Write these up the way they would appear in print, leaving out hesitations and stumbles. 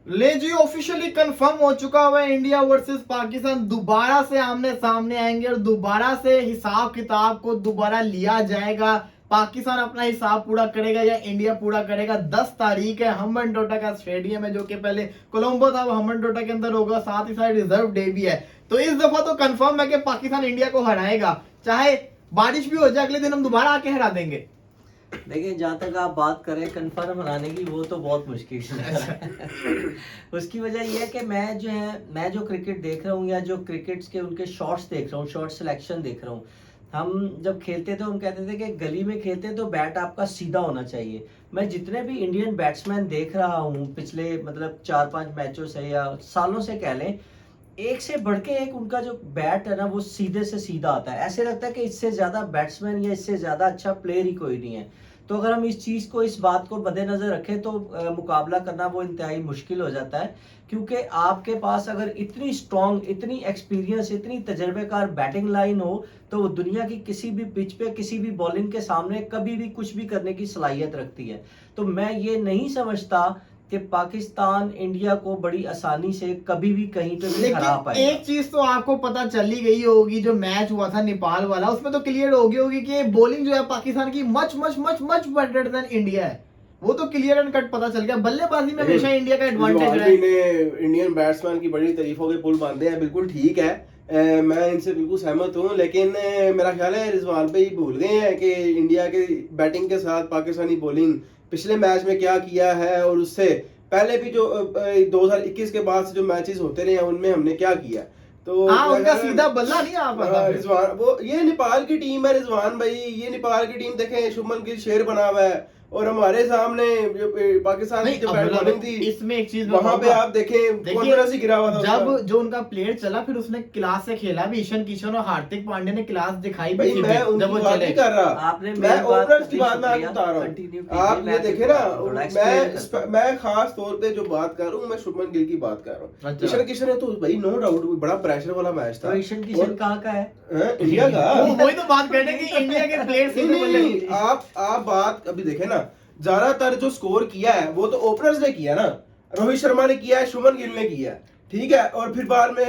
ले जी officially confirm हो चुका हुआ है, इंडिया वर्सेस पाकिस्तान दोबारा से आमने सामने आएंगे और दोबारा से हिसाब किताब को दोबारा लिया जाएगा। पाकिस्तान अपना हिसाब पूरा करेगा या इंडिया पूरा करेगा। 10 तारीख है, हम्बन टोटा का स्टेडियम है, जो कि पहले कोलंबो था, वो हम्बन टोटा के अंदर होगा। साथ ही साथ रिजर्व डे भी है। तो इस दफा तो कंफर्म है कि पाकिस्तान इंडिया को हराएगा, चाहे बारिश भी हो जाए, अगले दिन हम दोबारा आके हरा देंगे। देखिए, जहाँ तक आप बात करें कंफर्म बनाने की, वो तो बहुत मुश्किल है। उसकी वजह यह है कि मैं जो क्रिकेट देख रहा हूँ या जो क्रिकेट्स के उनके शॉट्स देख रहा हूँ, शॉट सिलेक्शन देख रहा हूँ। हम जब खेलते थे हम कहते थे कि गली में खेलते तो बैट आपका सीधा होना चाहिए। मैं जितने भी इंडियन बैट्समैन देख रहा हूँ पिछले मतलब 4-5 मैचों से या सालों से कह लें, एक से बढ़ के एक उनका जो बैट है ना, वो सीधे से सीधा आता है। ऐसे लगता है कि इससे ज्यादा बैट्समैन या इससे ज्यादा अच्छा प्लेयर ही कोई नहीं है। तो अगर हम इस चीज को, इस बात को मद्देनजर रखें तो मुकाबला करना वो इंतहाई मुश्किल हो जाता है। क्योंकि आपके पास अगर इतनी स्ट्रॉन्ग, इतनी एक्सपीरियंस, इतनी तजर्बेकार बैटिंग लाइन हो, तो वो दुनिया की किसी भी पिच पे, किसी भी बॉलिंग के सामने कभी भी कुछ भी करने की सलाहियत रखती है। तो मैं ये नहीं समझता कि पाकिस्तान इंडिया को बड़ी आसानी से कभी भी कहीं पे भी हरा पाएगा। एक चीज तो आपको पता चल ही गई होगी, जो मैच हुआ था नेपाल वाला, उसमें तो क्लियर हो गई होगी कि बॉलिंग जो है पाकिस्तान की much much much much better than India है। वो तो क्लियर एंड कट पता चल गया। बल्लेबाजी में हमेशा इंडिया का एडवांटेज है। इंडियन बैट्समैन की बड़ी तारीफों के पुल बांधे हैं, बिल्कुल ठीक है। मैं इनसे बिल्कुल सहमत हूँ, लेकिन मेरा ख्याल है रिजवान भाई भूल गए हैं कि इंडिया के बैटिंग के साथ पाकिस्तानी बॉलिंग पिछले मैच में क्या किया है, और उससे पहले भी जो 2021 के बाद से जो मैचेस होते रहे हैं उनमें हमने क्या किया। तो हाँ, उनका सीधा बल्ला नहीं आ पाता। रिजवान, वो ये नेपाल की टीम है रिजवान भाई, ये नेपाल की टीम देखें, शुभमन गिल शेर बना हुआ है, और हमारे सामने जो पाकिस्तान की जो बैट बॉलिंग थी, इसमें एक चीज वहां पे आप देखें कॉन्फिडेंस ही गिरा हुआ था। जब जो उनका प्लेयर चला, फिर उसने क्लास से खेला भी। ईशान किशन और हार्दिक पांड्या ने क्लास दिखाई भी थी। मैं जब वो उनकी बात चले, नहीं कर रहा, आपने मैं ओपनर्स की बात मैं आपको शुक्रिया, बता रहा कंटिन्यू हूँ। कीजिए, आप मैं ये देखे ना, थोड़ा explain करता हूँ। मैं खास तौर पे जो बात कर रहा हूँ, मैं शुभमन गिल की बात कर रहा हूँ। अच्छा। ईशान किशन है तो भाई नो डाउट बड़ा प्रेशर वाला मैच था। तो ईशान किशन कहाँ का है? इंडिया का। वही तो बात कर रहे हैं कि इंडिया के प्लेयर सीधे बल्ले। नहीं, आप बात अभी देखे ना, ज्यादातर जो स्कोर किया है वो तो ओपनर्स ने किया ना, रोहित शर्मा ने किया है, शुभमन गिल ने किया है, ठीक है। और फिर बाद में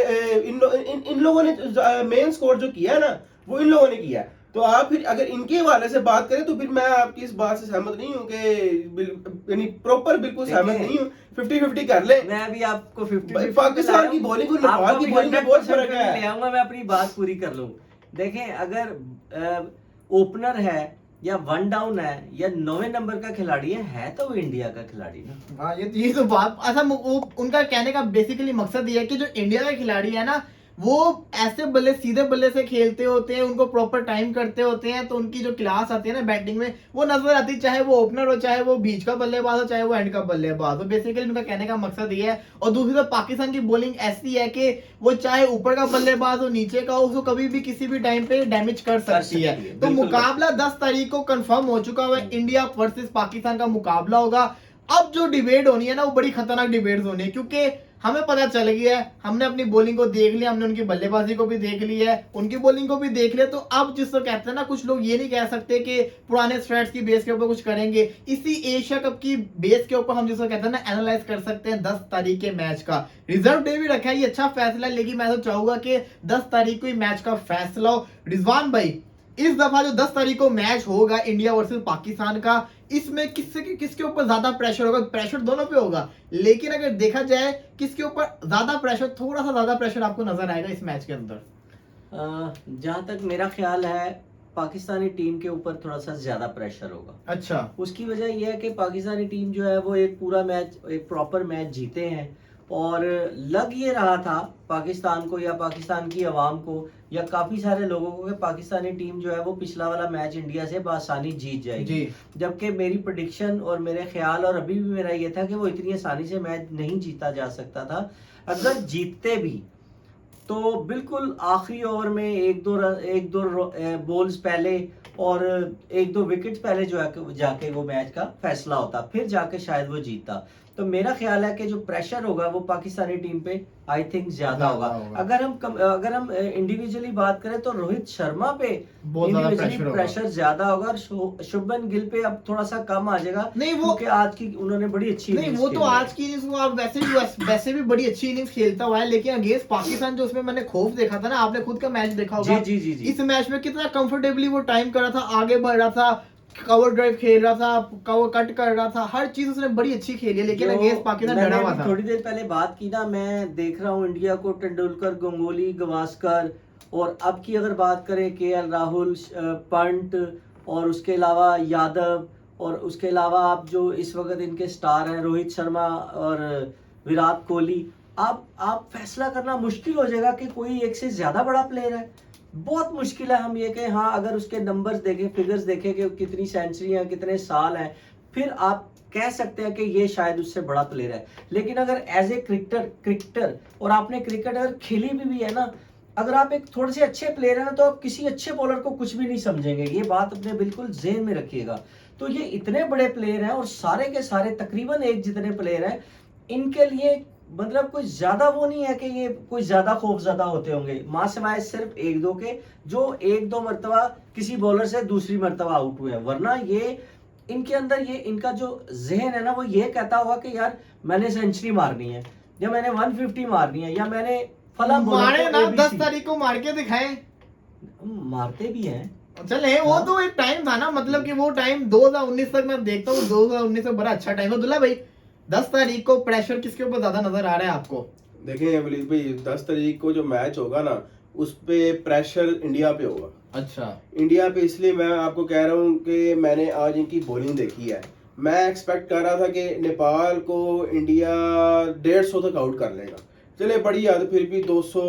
इन लोगों ने मेन स्कोर जो किया है ना, वो इन लोगों ने किया है। तो आप फिर अगर इनके हवाले से बात करें तो फिर मैं आपकी इस बात से सहमत नहीं हूँ कि यानी प्रॉपर बिल्कुल सहमत नहीं हूँ। 50-50 कर ले। मैं अभी आपको 50-50 पाकिस्तान की बॉलिंग और नेपाल की बॉलिंग में बहुत फर्क है। ले आऊंगा, मैं अपनी बात पूरी कर लूं। देखें, अगर ओपनर है या वन डाउन है या 9वें नंबर का खिलाड़ी है तो वो इंडिया का खिलाड़ी ना। हाँ, ये तो बात अच्छा, उनका कहने का बेसिकली मकसद ये है कि जो इंडिया के खिलाड़ी है ना, वो ऐसे बल्ले, सीधे बल्ले से खेलते होते हैं, उनको प्रॉपर टाइम करते होते हैं, तो उनकी जो क्लास आती है ना बैटिंग में, वो नजर आती है। चाहे वो ओपनर हो, चाहे वो बीच का बल्लेबाज हो, चाहे वो एंड का बल्लेबाज हो। बेसिकली उनका कहने का मकसद ये है। और दूसरी तरफ पाकिस्तान की बॉलिंग ऐसी है कि वो चाहे ऊपर का बल्लेबाज हो, नीचे का हो, उसको कभी भी किसी भी टाइम पे डैमेज कर सकती है। तो मुकाबला 10 तारीख को कंफर्म हो चुका हुआ है। इंडिया वर्सेस पाकिस्तान का मुकाबला होगा। अब जो डिबेट होनी है ना, वो बड़ी खतरनाक डिबेट होनी है, क्योंकि हमें पता चल गया है, हमने अपनी बॉलिंग को देख लिया, हमने उनकी बल्लेबाजी को भी देख लिया है, उनकी बॉलिंग को भी देख लिया। तो अब जिसको कहते हैं ना, कुछ लोग ये नहीं कह सकते कि पुराने स्ट्रैट्स की बेस के ऊपर कुछ करेंगे। इसी एशिया कप की बेस के ऊपर हम जिसको कहते हैं ना, एनालाइज कर सकते हैं 10 तारीख के मैच का। रिजर्व डे भी रखा है, ये अच्छा फैसला है, लेकिन मैं तो चाहूंगा कि 10 तारीख को ही मैच का फैसला हो। रिजवान भाई, इस दफा जो 10 तारीख को मैच होगा इंडिया वर्सेस पाकिस्तान का, इसमें किसके ऊपर ज्यादा प्रेशर होगा? प्रेशर दोनों पे होगा, लेकिन अगर देखा जाए किसके ऊपर ज्यादा प्रेशर, थोड़ा सा ज्यादा प्रेशर आपको नजर आएगा इस मैच के अंदर? जहां तक मेरा ख्याल है, पाकिस्तानी टीम के ऊपर थोड़ा सा ज्यादा प्रेशर होगा। अच्छा। उसकी वजह यह है कि पाकिस्तानी टीम जो है वो एक पूरा मैच, एक प्रॉपर मैच जीते हैं, और लग ये रहा था पाकिस्तान को या पाकिस्तान की आवाम को या काफी सारे लोगों को कि पाकिस्तानी टीम जो है वो पिछला वाला मैच इंडिया से बआसानी जीत जाएगी। जबकि मेरी प्रेडिक्शन और मेरे ख्याल और अभी भी मेरा ये था कि वो इतनी आसानी से मैच नहीं जीता जा सकता था। अगर जीतते भी तो बिल्कुल आखिरी ओवर में एक दो बॉल्स पहले और एक दो विकेट्स पहले जो है जाके वो मैच का फैसला होता, फिर जाके शायद वो जीतता। तो मेरा ख्याल है कि जो प्रेशर होगा वो पाकिस्तानी टीम पे आई थिंक ज्यादा होगा। अगर हम इंडिविजुअली बात करें तो रोहित शर्मा पे बहुत ज्यादा इंडिविजुअली प्रेशर ज्यादा होगा और शुभमन गिल पे अब थोड़ा सा कम आ जाएगा, नहीं वो क्योंकि आज की उन्होंने बड़ी अच्छी नहीं वो तो आज की इनिंग्स वो आप वैसे भी बड़ी अच्छी इनिंग्स खेलता हुआ है, लेकिन अगेंस्ट पाकिस्तान जो उसमें मैंने खौफ देखा था ना, आपने खुद का मैच देखा होगा, जी जी जी इस मैच में कितना कंफर्टेबली वो टाइम कर रहा था, आगे बढ़ रहा था, कवर ड्राइव खेल रहा था, कवर कट कर रहा था, हर चीज उसने बड़ी अच्छी खेली है, लेकिन अगेंस्ट पाकिस्तान डरा हुआ था। थोड़ी देर पहले बात की ना, मैं देख रहा हूँ इंडिया को तेंदुलकर, गंगोली, गवास्कर, और अब की अगर बात करें केएल राहुल, पंत, और उसके अलावा यादव, और उसके अलावा आप जो इस वक्त इनके स्टार हैं रोहित शर्मा और विराट कोहली, आप फैसला करना मुश्किल हो जाएगा कि कोई एक से ज्यादा बड़ा प्लेयर है, बहुत मुश्किल है। हम ये कहें हाँ, अगर उसके नंबर्स देखें, फिगर्स देखें कि कितनी सेंचुरी हैं, कितने साल हैं, फिर आप कह सकते हैं कि ये शायद उससे बड़ा प्लेयर है। लेकिन अगर एज ए क्रिकेटर और आपने क्रिकेट अगर खेली भी है ना, अगर आप एक थोड़े से अच्छे प्लेयर हैं ना, तो आप किसी अच्छे बॉलर को कुछ भी नहीं समझेंगे, ये बात अपने बिल्कुल ज़हन में रखिएगा। तो ये इतने बड़े प्लेयर हैं और सारे के सारे तकरीबन एक जितने प्लेयर हैं, इनके लिए मतलब कोई ज्यादा वो नहीं है कि ये कोई ज्यादा खौफजदा होते होंगे, मां सिवाय सिर्फ एक दो के, जो एक दो मरतबा किसी बॉलर से दूसरी मरतबा आउट हुए हैं, वरना ये इनके अंदर ये इनका जो जहन है ना, वो ये कहता होगा कि यार मैंने सेंचुरी मारनी है, या मैंने 150 मारनी है, या मैंने फला मारे ना 10 तारीख को मार के दिखाए, मारते भी हैं। चले वो तो एक टाइम था ना, मतलब कि वो टाइम 2019 तक मैं देखता हूँ, 2019 में बड़ा अच्छा टाइम है। दुल्ला भाई 10 तारीख को प्रेशर किसके ऊपर ज्यादा नजर आ रहा है आपको? देखें वलीद भाई, 10 तारीख को जो मैच होगा ना, उस पे प्रेशर इंडिया पे होगा। अच्छा, इंडिया पे इसलिए मैं आपको कह रहा हूँ कि मैंने आज इनकी बॉलिंग देखी है, मैं एक्सपेक्ट कर रहा था कि नेपाल को इंडिया 150 तक आउट कर लेगा, चले बड़ी याद, फिर भी 200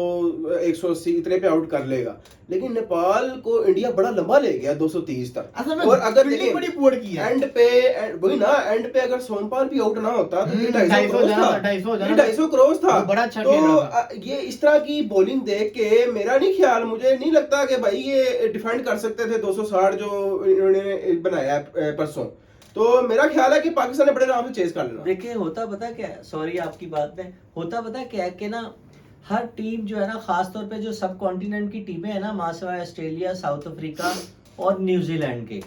180 इतने पे आउट कर लेगा, लेकिन नेपाल को इंडिया बड़ा लंबा ले गया 230 तक। असल में और अगर फील्डिंग बड़ी पुअर की है, एंड पे वही ना, एंड पे अगर सोमपाल भी आउट ना होता तो ये 250 क्रॉस था, बड़ा अच्छा खेल रहा था। तो ये इस तरह की बॉलिंग देख के मेरा नहीं ख्याल, मुझे नहीं लगता कि भाई ये डिफेंड कर सकते थे 260 जो इन्होंने बनाया है परसों, तो मेरा ख्याल है कि पाकिस्तान ने बड़े आराम से चेस कर लेना। देखिए होता पता क्या, सॉरी आपकी बात में, होता पता क्या है कि ना, हर टीम जो है ना, खास तौर पे जो सब कॉन्टिनेंट की टीमें हैं ना, मासिवाय ऑस्ट्रेलिया, साउथ अफ्रीका और न्यूजीलैंड के,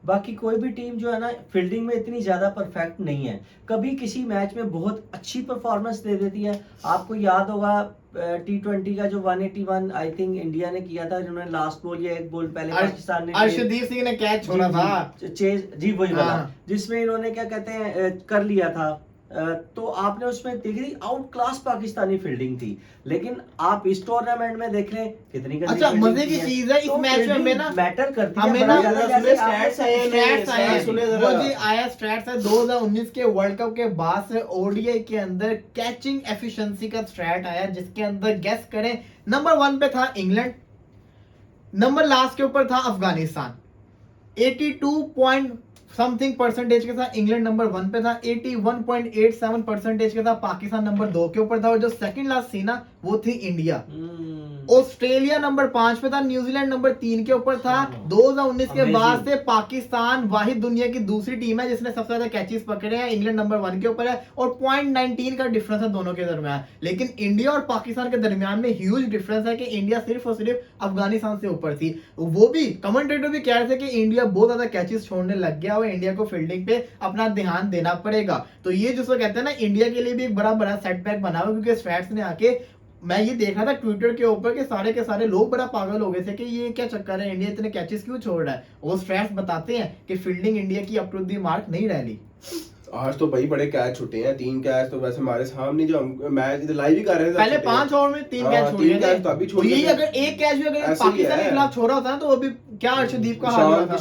बाकी कोई भी टीम जो है ना फील्डिंग में इतनी ज्यादा परफेक्ट नहीं है, कभी किसी मैच में बहुत अच्छी परफॉर्मेंस दे देती है। आपको याद होगा T20 का जो 181 आई थिंक इंडिया ने किया था, जिन्होंने लास्ट बॉल या एक बॉल पहले पाकिस्तान ने, अर्शदीप सिंह ने कैच छोड़ा था, चेज जी वही वाला, हाँ। जिसमें इन्होंने क्या कहते हैं कर लिया था, तो आपने उसमें देखी थी आउट क्लास पाकिस्तानी फील्डिंग थी, लेकिन आप इस टूर्नामेंट में देख लें कितनी गंदी अच्छा fielding मजे की है। चीज है इस तो मैच में हमें ना मैटर करती है, हमें बड़ा ना ज्यादा सुने जैसे stats आपने- आए, स्टैट्स आए हैं, सुने वो जरा। जी आया स्टैट्स है 2019 के वर्ल्ड कप के बाद से ओडीआई के अंदर कैचिंग एफिशिएंसी का स्टैट आया, जिसके अंदर गेस करें नंबर 1 पे था इंग्लैंड, नंबर लास्ट के ऊपर था अफगानिस्तान, 82 पॉइंट समथिंग परसेंटेज के साथ इंग्लैंड नंबर 1 पे था, 81.87 परसेंटेज के साथ पाकिस्तान नंबर 2 के ऊपर था, और जो सेकंड लास्ट थी ना वो थी इंडिया। ऑस्ट्रेलिया नंबर 5 पे था, न्यूजीलैंड नंबर 3 के ऊपर था। 2019 के बाद से पाकिस्तान वाहिद दुनिया की दूसरी टीम है जिसने सबसे ज्यादा कैचेस पकड़े हैं, इंग्लैंड नंबर 1 के ऊपर है, और 0.19 का डिफरेंस है दोनों के दरमियान। लेकिन इंडिया और पाकिस्तान के दरमियान में ह्यूज डिफरेंस है कि इंडिया सिर्फ और सिर्फ अफगानिस्तान से ऊपर थी। वो भी कमेंटेटर भी कह रहे थे कि इंडिया बहुत ज्यादा कैचेस छोड़ने लग गया और इंडिया को फील्डिंग पे अपना ध्यान देना पड़ेगा। तो ये जिसको कहते हैं ना, इंडिया के लिए भी एक बड़ा बड़ा सेटबैक बना हुआ, क्योंकि स्टैट्स ने आके, मैं ये देख रहा था ट्विटर के ऊपर के सारे लोग बड़ा पागल हो गए थे कि ये क्या चक्कर है, इंडिया इतने कैचेस क्यों छोड़ रहा है। वो स्टैट्स बताते हैं कि फील्डिंग इंडिया की अप टू द मार्क नहीं रही। आज तो भाई बड़े कैच छूटे हैं, 3 कैच तो वैसे हमारे सामने जो हम मैच इधर लाइव ही कर रहे थे, पहले 5 ओवर में 3 कैच छोड़े थे, तो अभी छोड़ यही अगर एक कैच भी अगर ऐसे ही पाकिस्तान के है। खिलाफ छोड़ा होता ना, तो वो भी क्या अर्शदीप का हाल हुआ था।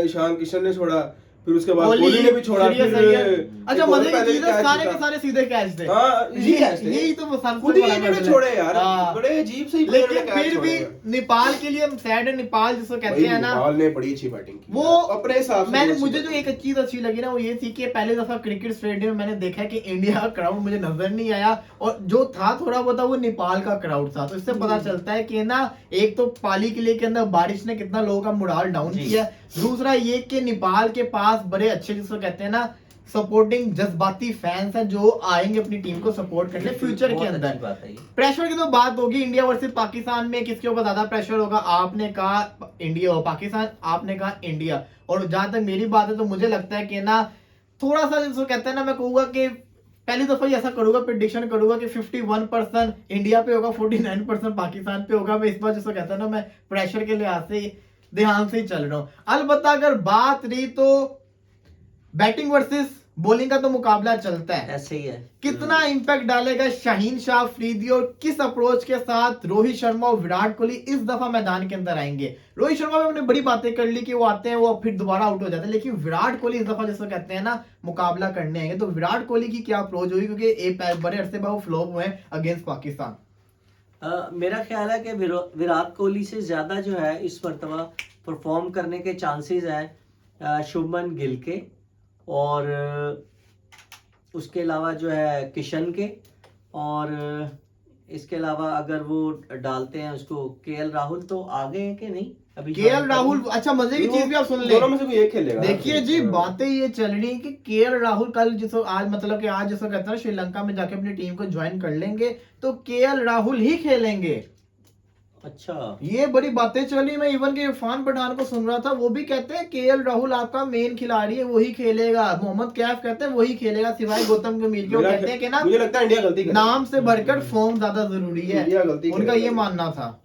ईशान किशन ने छोड़ा, फिर उसके बाद कोहली कोहली ने भी छोड़ा, सीरियस फिर है। अच्छा एक और मजे की पहले चीज है, कैच सारे के था। सारे सीधे कैच थे। हाँ, इसी कैच थे। यही तो सबसे खुद ही बड़ा इन्होंने मसला छोड़े है। यार, हाँ। बड़े अजीब से ही लेकिन player ने कैच फिर भी छोड़े हैं। नेपाल के लिए हम सैड है, नेपाल जिसको कहते हैं ना, नेपाल ने बड़ी अच्छी बैटिंग की, वो अपने हिसाब से मैंने बहुत मुझे अच्छी जो एक चीज अच्छी लगी ना, वो ये थी कि पहले दफा क्रिकेट स्टेडियम में मैंने देखा कि इंडिया का क्राउड मुझे नजर नहीं आया, और जो था थोड़ा बहुत वो नेपाल का क्राउड था। तो इससे पता चलता है कि ना, एक तो पाली किले के अंदर बारिश ने कितना लोगों का मोराल डाउन किया, दूसरा ये कि नेपाल के पास बड़े अच्छे जिसको कहते हैं ना सपोर्टिंग जज्बाती फैंस हैं जो आएंगे अपनी टीम को सपोर्ट करने फ्यूचर के बहुत अंदर। अच्छी बात है ये। प्रेशर की तो बात होगी, इंडिया वर्सेस पाकिस्तान में किसके ऊपर ज्यादा प्रेशर होगा? आपने कहा इंडिया और पाकिस्तान, आपने कहा इंडिया। और जहां तक मेरी बात है तो मुझे लगता है कि ना थोड़ा सा जिसको कहते हैं ना, मैं कहूंगा कि पहली दफा ही ऐसा करूंगा, प्रिडिक्शन करूंगा कि 51% इंडिया पे होगा, 49% पाकिस्तान पे होगा। मैं इस बार जिसको कहता है ना, मैं प्रेशर के लिहाज से ध्यान से ही चल रहा हूँ। अलबत्ता अगर बात रही तो बैटिंग वर्सेस बॉलिंग का तो मुकाबला चलता है, ऐसे ही है। कितना इंपैक्ट डालेगा शाहीन शाह अफरीदी और किस अप्रोच के साथ रोहित शर्मा और विराट कोहली इस दफा मैदान के अंदर आएंगे? रोहित शर्मा में हमने बड़ी बातें कर ली कि वो आते हैं वो फिर दोबारा आउट हो जाते हैं, लेकिन विराट कोहली इस दफा जिसको कहते हैं ना मुकाबला करने आएंगे, तो विराट कोहली की क्या अप्रोच होगी? क्योंकि एक बड़े अरसे बाद वो फ्लॉप हुए हैं अगेंस्ट पाकिस्तान। मेरा ख्याल है कि विराट कोहली से ज्यादा जो है इस मरतबा परफॉर्म करने के चांसेस हैं शुभमन गिल के, और उसके अलावा जो है किशन के, और इसके अलावा अगर वो डालते हैं उसको केएल राहुल तो आगे है कि नहीं अभी? केएल राहुल, अच्छा मजे की चीज भी आप सुन ले, दोनों में से कोई एक खेलेगा। देखिए जी बातें ये चल रही हैं कि केएल राहुल कल जिसको आज मतलब कि आज जिसको कहते हैं श्रीलंका में जाके अपनी टीम को ज्वाइन कर लेंगे तो केएल राहुल ही खेलेंगे। अच्छा, ये बड़ी बातें चली। मैं इवन के इरफान पठान को सुन रहा था, वो भी कहते हैं केएल राहुल आपका मेन खिलाड़ी है, वही खेलेगा। मोहम्मद कैफ कहते हैं वही खेलेगा सिवाय गौतम गंभीर के। वो कहते हैं कि ना मुझे लगता है इंडिया गलती करेगी। नाम से बढ़कर फॉर्म ज्यादा जरूरी है, इंडिया गलती उनका करेगी। ये मानना था।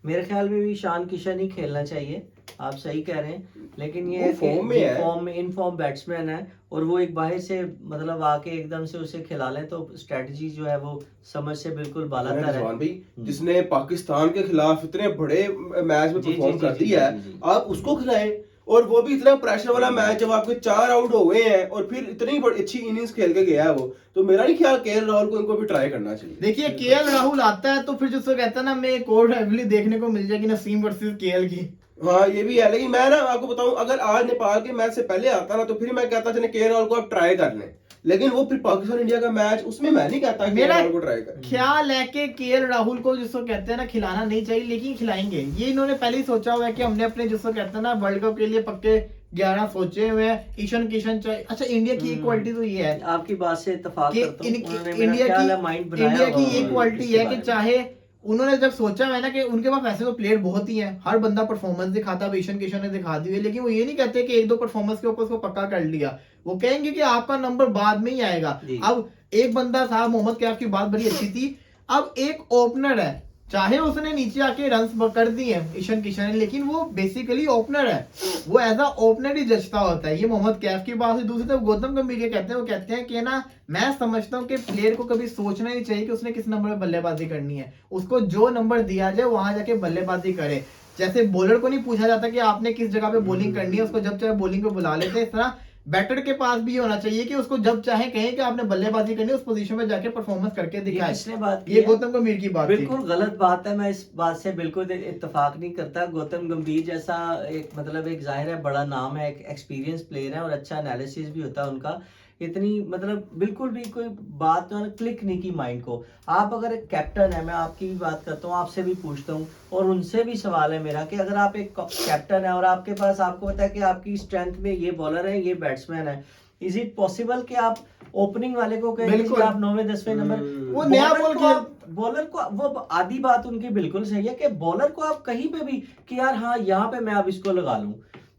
मेरे ख्याल में भी ईशान किशन ही खेलना चाहिए, आप सही कह रहे हैं। लेकिन ये वो फॉर्म में है, फॉर्म में इन फॉर्म बैट्समैन है, और वो एक बाहर से मतलब आके एकदम से उसे खिला लें तो स्ट्रेटजी जो है वो समझ से बिल्कुल बालातर है। रिजवान भाई जिसने पाकिस्तान के खिलाफ इतने बड़े मैच में जी, परफॉर्म जी, कर जी, दिया जी, है, जी। आप उसको खिलाएं, और वो भी इतना प्रेशर वाला मैच जब आपके 4 आउट हो गए हैं और फिर इतनी बड़ी अच्छी इनिंग्स खेल के गया है वो, तो मेरा नहीं ख्याल केएल राहुल को इनको भी ट्राई करना चाहिए। देखिए केएल राहुल आता है तो फिर जिसको कहता है ना, मैं एक और रिवलरी देखने को मिल जाएगी नसीम वर्सेस केएल की। हाँ ये भी है, लेकिन मैं ना आपको बताऊं, अगर आज नेपाल के मैच से पहले आता ना तो फिर मैं कहता चले केएल राहुल को आप ट्राई कर लें, लेकिन वो फिर पाकिस्तान इंडिया का मैच उसमें मैं नहीं कहता केएल मेरा राहुल को ट्राई करें। ख्याल है कि केएल राहुल को जिसको कहते हैं ना खिलाना नहीं चाहिए, लेकिन खिलाएंगे। ये इन्होंने पहले ही सोचा हुआ है कि हमने अपने जिसको कहते हैं ना वर्ल्ड कप के लिए पक्के 11 सोचे हुए हैं। ईशान किशन चाहिए। अच्छा इंडिया की एक क्वालिटी तो ये है आपकी बात से इत्तेफाक कि करता हूं, उन्होंने मेरा इंडिया ख्याल है माइंड बनाया इंडिया की होगा ये क्वालिटी इसके है कि बारे में। चाहे उन्होंने जब सोचा है ना कि उनके पास ऐसे तो प्लेयर बहुत ही हैं, हर बंदा परफॉर्मेंस दिखाता है, ईशान किशन ने दिखा दी है, लेकिन वो ये नहीं कहते कि एक दो परफॉर्मेंस के ऊपर उसको पक्का कर लिया। वो कहेंगे कि आपका नंबर बाद में ही आएगा। जी। अब एक बंदा था मोहम्मद कैफ की बात बड़ी अच्छी थी, अब एक ओपनर है, चाहे उसने नीचे आके रन्स कर दिए ईशान किशन ने, लेकिन वो बेसिकली ओपनर है, वो एज अ ओपनर ही जचता होता है। ये मोहम्मद कैफ की बात है। दूसरी तरफ गौतम गंभीर कहते हैं, वो कहते हैं कि ना मैं समझता हूँ कि प्लेयर को कभी सोचना ही चाहिए कि उसने किस नंबर पे बल्लेबाजी करनी है, उसको जो नंबर दिया जाए वहां जाके बल्लेबाजी करे। जैसे बॉलर को नहीं पूछा जाता कि आपने किस जगह पे बॉलिंग करनी है, उसको जब चाहे बॉलिंग पे बुला लेते हैं, इस तरह बैटर के पास भी ये होना चाहिए कि उसको जब चाहे कहें कि आपने बल्लेबाजी करनी है, उस पोजीशन में जाके परफॉर्मेंस करके ये दिखाए। किसने बात की ये है? गौतम गंभीर की बात थी। बिल्कुल गलत बात है, मैं इस बात से बिल्कुल इत्तेफाक नहीं करता। गौतम गंभीर जैसा एक मतलब एक जाहिर है बड़ा नाम है, एक एक्सपीरियंस प्लेयर है और अच्छा एनालिसिस भी होता है उनका। इतनी मतलब बिल्कुल भी कोई बात तो क्लिक नहीं की माइंड को। आप अगर एक कैप्टन है, मैं आपकी भी बात करता हूँ, आपसे भी पूछता हूँ और उनसे भी सवाल है मेरा कि अगर आप एक कैप्टन है और आपके पास आपको पता है कि आपकी स्ट्रेंथ में ये बॉलर है ये बैट्समैन है, इज इट पॉसिबल कि आप ओपनिंग वाले को कहें बिल्कुल। कि आप 9वें 10वें नंबर वो नया बॉल बॉलर को वो आधी बात उनकी बिल्कुल सही है कि बॉलर को आप कहीं पे भी कि यार हाँ यहाँ पे मैं अब इसको लगा लूं,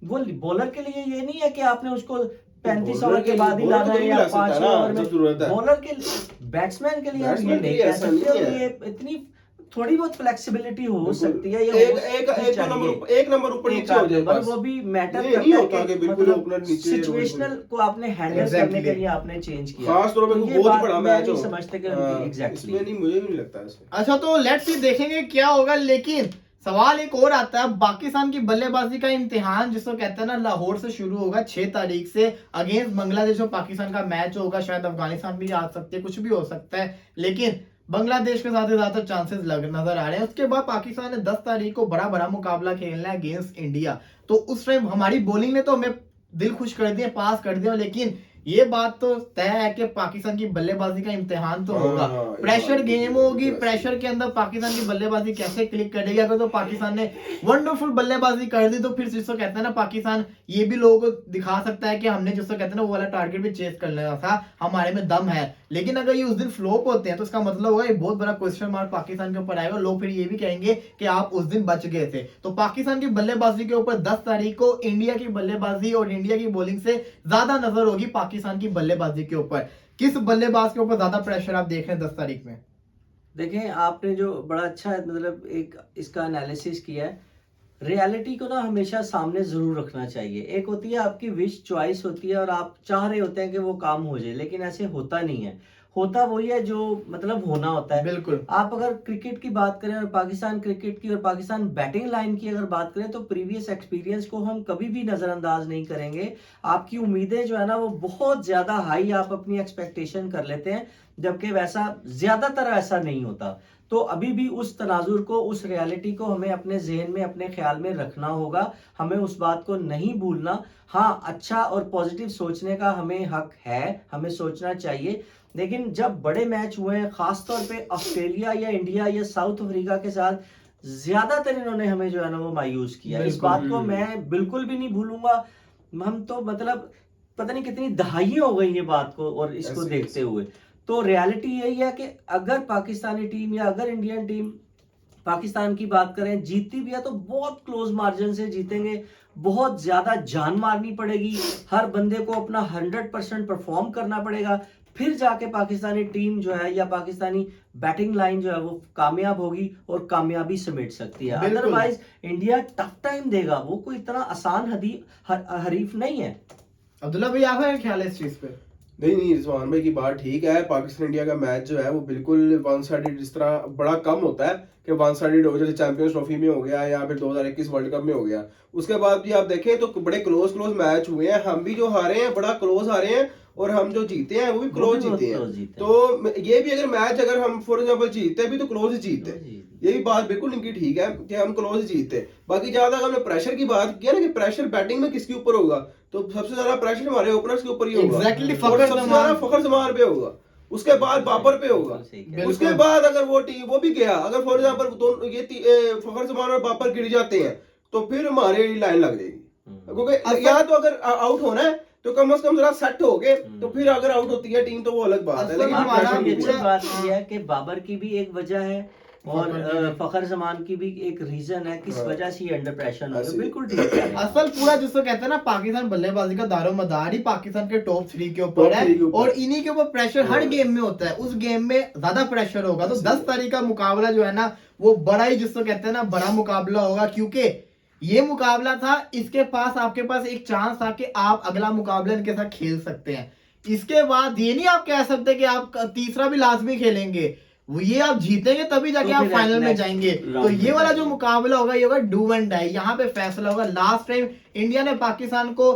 वो बॉलर के लिए ये नहीं है कि आपने उसको 35 ओवर के बाद ही लाना है या 5 ओवर में। बॉलर के बैट्समैन के लिए हम ये नहीं कह सकते, ये इतनी थोड़ी बहुत फ्लेक्सिबिलिटी हो सकती है। एक नंबर ऊपर नीचे हो जाए बस। वो भी मैटर ये नहीं होता कि बिल्कुल ओपनर नीचे सिचुएशनल को आपने हैंडल करने के लिए आपने चेंज किया। खास तौर पे तो ये बहुत बात बड़ा मैं मैच नहीं हो, समझते कि एग्जैक्टली इसमें नहीं, मुझे भी नहीं लगता ऐसे। अच्छा तो लेट्स सी देखेंगे क्या होगा, लेकिन सवाल एक और आता है, पाकिस्तान की बल्लेबाजी का इम्तिहान जिसको कहते हैं ना लाहौर से शुरू होगा 6 तारीख से अगेंस्ट बांग्लादेश और पाकिस्तान का मैच होगा। शायद अफगानिस्तान भी आ सकते हैं, कुछ भी हो सकता है, लेकिन बांग्लादेश के साथ ज्यादातर चांसेस नजर आ रहे हैं। उसके बाद पाकिस्तान ने 10 तारीख को बड़ा मुकाबला खेलना है अगेंस्ट इंडिया। तो उस टाइम हमारी बॉलिंग ने तो हमें दिल खुश कर दिया, पास कर दिया, लेकिन ये बात तो तय है कि पाकिस्तान की बल्लेबाजी का इम्तिहान तो होगा। हाँ, प्रेशर ये गेम बात होगी, तो प्रेशर के अंदर पाकिस्तान की बल्लेबाजी कैसे क्लिक करेगी। अगर तो पाकिस्तान ने वंडरफुल बल्लेबाजी कर दी तो फिर जिसको कहते हैं ना पाकिस्तान ये भी लोगों को दिखा सकता है कि हमने जिसको कहते हैं ना वो वाला टारगेट भी चेस कर लेना था, हमारे में दम है। लेकिन अगर ये उस दिन फ्लॉप होते हैं तो इसका मतलब होगा ये बहुत बड़ा क्वेश्चन मार्क पाकिस्तान के ऊपर आएगा। लोग फिर ये भी कहेंगे कि आप उस दिन बच गए थे। तो पाकिस्तान की बल्लेबाजी के ऊपर 10 तारीख को इंडिया की बल्लेबाजी और इंडिया की बॉलिंग से ज्यादा नजर होगी पाकिस्तान की बल्लेबाजी के ऊपर। किस बल्लेबाज के ऊपर ज्यादा प्रेशर आप देख रहे हैं 10 तारीख में? देखें, आपने जो बड़ा अच्छा मतलब एक इसका एनालिसिस किया है। रियलिटी को ना हमेशा सामने जरूर रखना चाहिए। एक होती है आपकी विश चॉइस होती है और आप चाह रहे होते हैं कि वो काम हो जाए, लेकिन ऐसे होता नहीं है। होता वही है जो मतलब होना होता है। बिल्कुल। आप अगर क्रिकेट की बात करें और पाकिस्तान क्रिकेट की और पाकिस्तान बैटिंग लाइन की अगर बात करें तो प्रीवियस एक्सपीरियंस को हम कभी भी नजरअंदाज नहीं करेंगे। आपकी उम्मीदें जो है ना वो बहुत ज्यादा हाई आप अपनी एक्सपेक्टेशन कर लेते हैं, जबकि वैसा ज्यादातर ऐसा नहीं होता। तो अभी भी उस तनाजुर को, उस रियलिटी को हमें अपने जहन में, अपने ख्याल में रखना होगा। हमें उस बात को नहीं भूलना। हाँ, अच्छा और पॉजिटिव सोचने का हमें हक है, हमें सोचना चाहिए। लेकिन जब बड़े मैच हुए हैं, खासतौर पे ऑस्ट्रेलिया या इंडिया या साउथ अफ्रीका के साथ, ज्यादातर इन्होंने हमें जो है ना वो मायूस किया। इस बिल्कुल। बात को मैं बिल्कुल भी नहीं भूलूंगा। हम तो मतलब पता नहीं कितनी दहाइयां हो गई ये बात को और इसको ऐसे देखते हुए। तो रियलिटी यही है कि अगर पाकिस्तानी टीम या अगर इंडियन टीम पाकिस्तान की बात करें जीतती भी है तो बहुत क्लोज मार्जिन से जीतेंगे। बहुत ज्यादा जान मारनी पड़ेगी, हर बंदे को अपना 100% परफॉर्म करना पड़ेगा, फिर जाके पाकिस्तानी टीम जो है या पाकिस्तानी बैटिंग लाइन जो है वो कामयाब होगी और कामयाबी समेट सकती है। बिल्कुल। अदरवाइज इंडिया टफ टाइम देगा, वो कोई इतना आसान हरीफ नहीं है। अब्दुल्ला भाई आपका क्या ख्याल है इस चीज पे? नहीं, रिजवान भाई की बात ठीक है। पाकिस्तान इंडिया का मैच जो है वो बिल्कुल वन साइडेड, जिस तरह बड़ा कम होता है कि वन साइडेड हो, जैसे चैंपियंस ट्रॉफी में हो गया या फिर 2021 वर्ल्ड कप में हो गया। उसके बाद भी आप देखें तो बड़े क्लोज मैच हुए हैं। हम भी जो हारे हैं बड़ा क्लोज हारे हैं और हम जो जीते हैं वो भी क्लोज जीते हैं। तो ये भी अगर मैच अगर हम फॉर एग्जांपल जीतते भी तो क्लोज जीतते, ये भी बात बिल्कुल इनकी ठीक है कि हम क्लोज जीतते। बाकी जहां तक हमने प्रेशर की बात की है ना कि प्रेशर बैटिंग में किसके ऊपर होगा, तो सबसे ज्यादा प्रेशर हमारे ओपनर्स के ऊपर ही होगा। एग्जैक्टली। और सबसे ज्यादा फखर जमान पे होगा, उसके बाद बाबर पे होगा, उसके बाद अगर वो टीम वो भी गया, अगर फॉर एग्जांपल दोनों ये फखर जमान और बाबर गिर जाते हैं तो फिर हमारी लाइन लग जाएगी। क्योंकि या तो अगर आउट होना है तो कम से कम जरा सेट हो गए, तो फिर अगर आउट होती है टीम तो वो अलग बात है। लेकिन हमारा ये pressure अच्छी पूरा- बात ये है कि बाबर की भी एक वजह है और फखर जमान की भी एक रीजन है किस हाँ। वजह से ये अंडर प्रेशर हो ऐसे। गए। बिल्कुल ठीक है। असल पूरा जिसको कहते हैं ना पाकिस्तान बल्लेबाजी का दारोमदार ही पाकिस्तान के टॉप 3 के ऊपर Top है 3 के ऊपर। और इन्हीं के ऊपर प्रेशर हर हाँ। गेम में होता है। उस गेम में ज्यादा प्रेशर होगा तो ऐसे। 10 तारीख का मुकाबला जो है ना वो बड़ा ही जिसको कहते हैं ना बड़ा मुकाबला होगा। क्योंकि ये मुकाबला था, इसके पास आपके पास एक चांस था कि आप अगला मुकाबला इनके साथ खेल सकते हैं। इसके बाद ये नहीं आप कह सकते कि आप तीसरा भी लाजमी खेलेंगे, वो ये आप जीतेंगे तभी जाके तो आप फिर फाइनल में next जाएंगे। round तो में ये वाला जो जाएंगे। मुकाबला होगा ये होगा डू एंड डाई, यहाँ पे फैसला होगा। लास्ट टाइम इंडिया ने पाकिस्तान को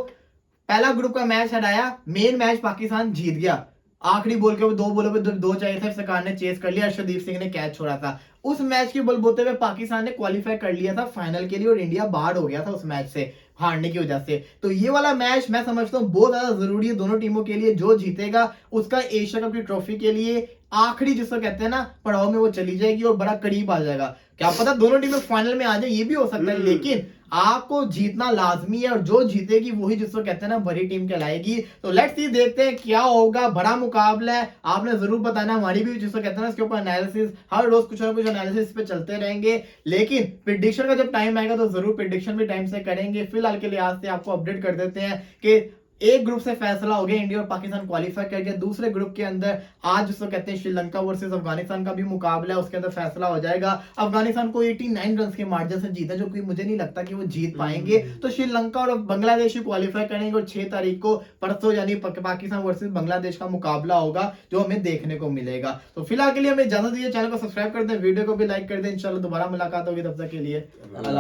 पहला ग्रुप का मैच हराया, मेन मैच पाकिस्तान जीत गया। आखिरी बॉल के ऊपर 2 बॉलों पे 2 चाहिए थे, सरकार ने चेस कर लिया, अर्शदीप सिंह ने कैच छोड़ा था। उस मैच के बलबूते पे पाकिस्तान ने क्वालिफाई कर लिया था फाइनल के लिए और इंडिया बाहर हो गया था उस मैच से हारने की वजह से। तो ये वाला मैच मैं समझता हूँ बहुत ज्यादा जरूरी है दोनों टीमों के लिए। जो जीतेगा उसका एशिया कप की ट्रॉफी के लिए आखिरी जिसको कहते हैं ना पड़ाव में वो चली जाएगी और बड़ा करीब आ जाएगा। क्या पता दोनों टीमें फाइनल में आ जाए, ये भी हो सकता है, लेकिन आपको जीतना लाजमी है और जो जीतेगी वही जिसको कहते हैं ना बड़ी टीम कहलाएगी। तो लेट्स सी, देखते हैं क्या होगा। बड़ा मुकाबला है, आपने जरूर बताना। हमारी भी जिसको कहते हैं ना इसके ऊपर एनालिसिस हर रोज कुछ ना कुछ एनालिसिस पे चलते रहेंगे, लेकिन प्रिडिक्शन का जब टाइम आएगा तो जरूर प्रिडिक्शन भी टाइम से करेंगे। फिलहाल के लिए आज से आपको अपडेट कर देते हैं कि एक ग्रुप से फैसला हो गया, इंडिया और पाकिस्तान क्वालिफाई कर गया। दूसरे ग्रुप के अंदर आज जिसको कहते हैं श्रीलंका वर्सेस अफगानिस्तान का भी मुकाबला है, उसके अंदर फैसला हो जाएगा। अफगानिस्तान को 89 रन के मार्जिन से जीता, जो कि मुझे नहीं लगता कि वो जीत पाएंगे। तो श्रीलंका और बांग्लादेश ही क्वालिफाई करेंगे और 6 तारीख को परसों यानी पाकिस्तान वर्सेस बांग्लादेश का मुकाबला होगा जो हमें देखने को मिलेगा। तो फिलहाल के लिए हमें इजाजत दीजिए, चैनल को सब्सक्राइब कर दें, वीडियो को भी लाइक कर दें। इंशाल्लाह दोबारा मुलाकात होगी, तब तक के लिए अल्लाह।